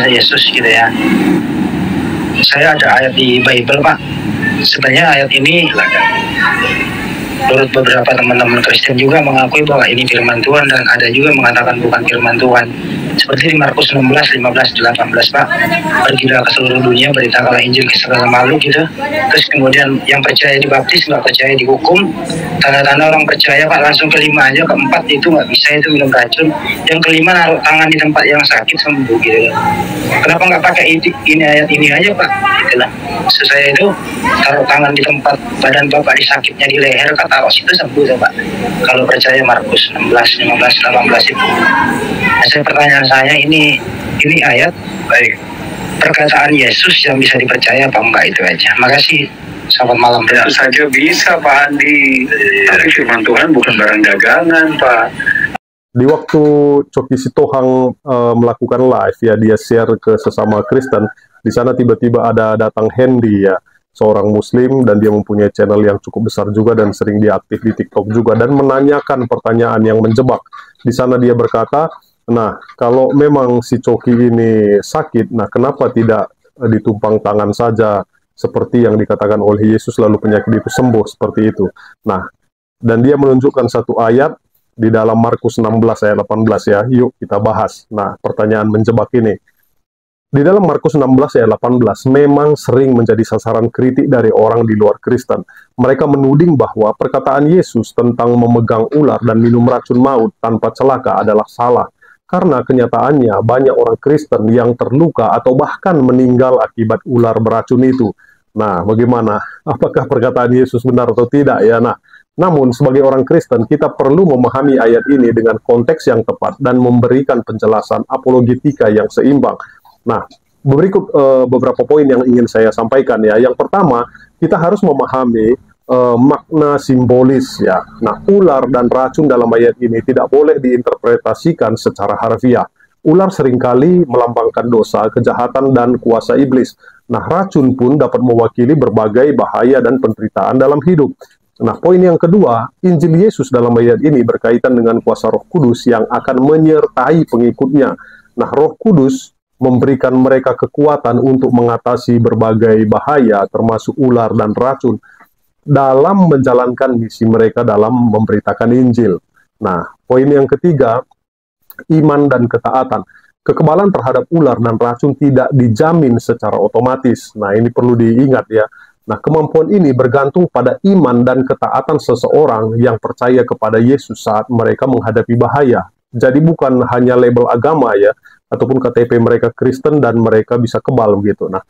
Yesus gitu ya. Saya ada ayat di Bible, Pak. Sebenarnya ayat ini menurut beberapa teman-teman Kristen juga mengakui bahwa ini firman Tuhan, dan ada juga mengatakan bukan firman Tuhan. Seperti di Markus 16, 15, 18, Pak. Pergilah ke seluruh dunia, beritakanlah Injil ke segala makhluk gitu. Terus kemudian yang percaya dibaptis, nggak percaya dihukum. Tanda-tanda orang percaya, Pak, langsung kelima aja. Keempat itu nggak bisa, itu minum racun. Yang kelima naruh tangan di tempat yang sakit sembuh gitu. Kenapa nggak pakai ini ayat ini aja, Pak? Gitu lah. Maksud saya itu taruh tangan di tempat badan Bapak di sakitnya di leher, kata Ros itu sembuh ya, Pak. Kalau percaya Markus 16, 15, 18 itu. Nah, pertanyaan saya ini ayat baik perkataan Yesus yang bisa dipercaya apa enggak, itu aja. Makasih. Selamat malam. Tentu saja bisa, Pak Andi. Tapi firman Tuhan bukan barang dagangan, Pak. Di waktu Coki Sitohang melakukan live ya, dia share ke sesama Kristen. Di sana tiba-tiba ada datang Hendy ya, seorang Muslim, dan dia mempunyai channel yang cukup besar juga dan sering dia aktif di TikTok juga, dan menanyakan pertanyaan yang menjebak. Di sana dia berkata, nah kalau memang si Coki ini sakit, nah kenapa tidak ditumpang tangan saja seperti yang dikatakan oleh Yesus lalu penyakit itu sembuh seperti itu. Nah, dan dia menunjukkan satu ayat di dalam Markus 16 ayat 18 ya. Yuk kita bahas. Nah, pertanyaan menjebak ini. Di dalam Markus 16 ayat 18 memang sering menjadi sasaran kritik dari orang di luar Kristen. Mereka menuding bahwa perkataan Yesus tentang memegang ular dan minum racun maut tanpa celaka adalah salah. Karena kenyataannya banyak orang Kristen yang terluka atau bahkan meninggal akibat ular beracun itu. Nah, bagaimana? Apakah perkataan Yesus benar atau tidak ya? Nah, namun sebagai orang Kristen kita perlu memahami ayat ini dengan konteks yang tepat dan memberikan penjelasan apologetika yang seimbang. Nah, berikut beberapa poin yang ingin saya sampaikan ya. Yang pertama, kita harus memahami makna simbolis ya. Nah, ular dan racun dalam ayat ini tidak boleh diinterpretasikan secara harfiah. Ular seringkali melambangkan dosa, kejahatan, dan kuasa iblis. Nah, racun pun dapat mewakili berbagai bahaya dan penderitaan dalam hidup. Nah, poin yang kedua, Injil Yesus dalam ayat ini berkaitan dengan kuasa Roh Kudus yang akan menyertai pengikutnya. Nah, Roh Kudus memberikan mereka kekuatan untuk mengatasi berbagai bahaya, termasuk ular dan racun, dalam menjalankan misi mereka dalam memberitakan Injil. Nah, poin yang ketiga, iman dan ketaatan. Kekebalan terhadap ular dan racun tidak dijamin secara otomatis. Nah, ini perlu diingat ya. Nah, kemampuan ini bergantung pada iman dan ketaatan seseorang yang percaya kepada Yesus saat mereka menghadapi bahaya. Jadi bukan hanya label agama ya, ataupun KTP mereka Kristen dan mereka bisa kebal begitu. Nah,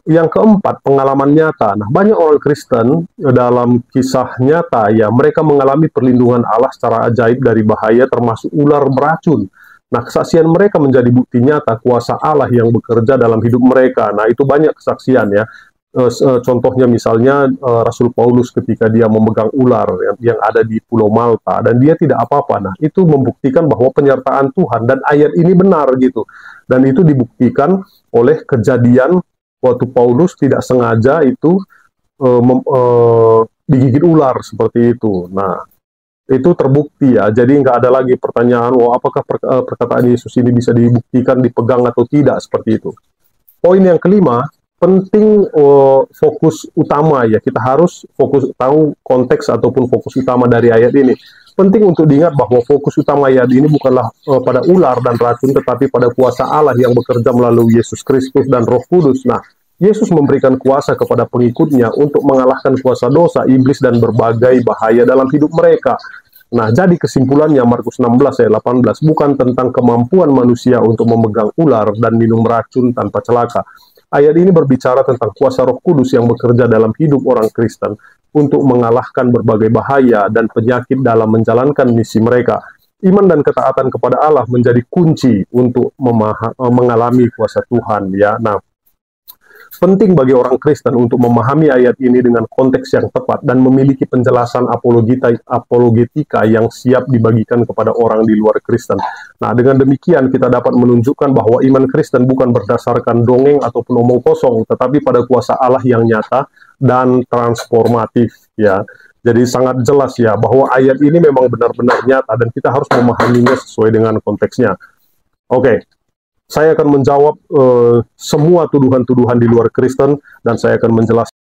yang keempat, pengalaman nyata. Nah, banyak orang Kristen dalam kisah nyata ya, mereka mengalami perlindungan Allah secara ajaib dari bahaya termasuk ular beracun. Nah, kesaksian mereka menjadi bukti nyata kuasa Allah yang bekerja dalam hidup mereka. Nah, itu banyak kesaksian ya. Contohnya misalnya Rasul Paulus ketika dia memegang ular yang ada di Pulau Malta dan dia tidak apa-apa. Nah, itu membuktikan bahwa penyertaan Tuhan dan ayat ini benar gitu. Dan itu dibuktikan oleh kejadian waktu Paulus tidak sengaja itu digigit ular seperti itu. Nah, itu terbukti ya. Jadi nggak ada lagi pertanyaan, apakah perkataan Yesus ini bisa dibuktikan, dipegang atau tidak seperti itu. Poin yang kelima, penting fokus utama ya, kita harus fokus tahu konteks ataupun fokus utama dari ayat ini. Penting untuk diingat bahwa fokus utama ayat ini bukanlah pada ular dan racun, tetapi pada kuasa Allah yang bekerja melalui Yesus Kristus dan Roh Kudus. Nah, Yesus memberikan kuasa kepada pengikutnya untuk mengalahkan kuasa dosa, iblis, dan berbagai bahaya dalam hidup mereka. Nah, jadi kesimpulannya Markus 16 ayat 18 bukan tentang kemampuan manusia untuk memegang ular dan minum racun tanpa celaka. Ayat ini berbicara tentang kuasa Roh Kudus yang bekerja dalam hidup orang Kristen untuk mengalahkan berbagai bahaya dan penyakit dalam menjalankan misi mereka. Iman dan ketaatan kepada Allah menjadi kunci untuk mengalami kuasa Tuhan ya. Nah, penting bagi orang Kristen untuk memahami ayat ini dengan konteks yang tepat dan memiliki penjelasan apologetika yang siap dibagikan kepada orang di luar Kristen. Nah, dengan demikian kita dapat menunjukkan bahwa iman Kristen bukan berdasarkan dongeng ataupun omong kosong, tetapi pada kuasa Allah yang nyata dan transformatif ya. Jadi sangat jelas ya bahwa ayat ini memang benar-benar nyata dan kita harus memahaminya sesuai dengan konteksnya. Oke. saya akan menjawab semua tuduhan-tuduhan di luar Kristen, dan saya akan menjelaskan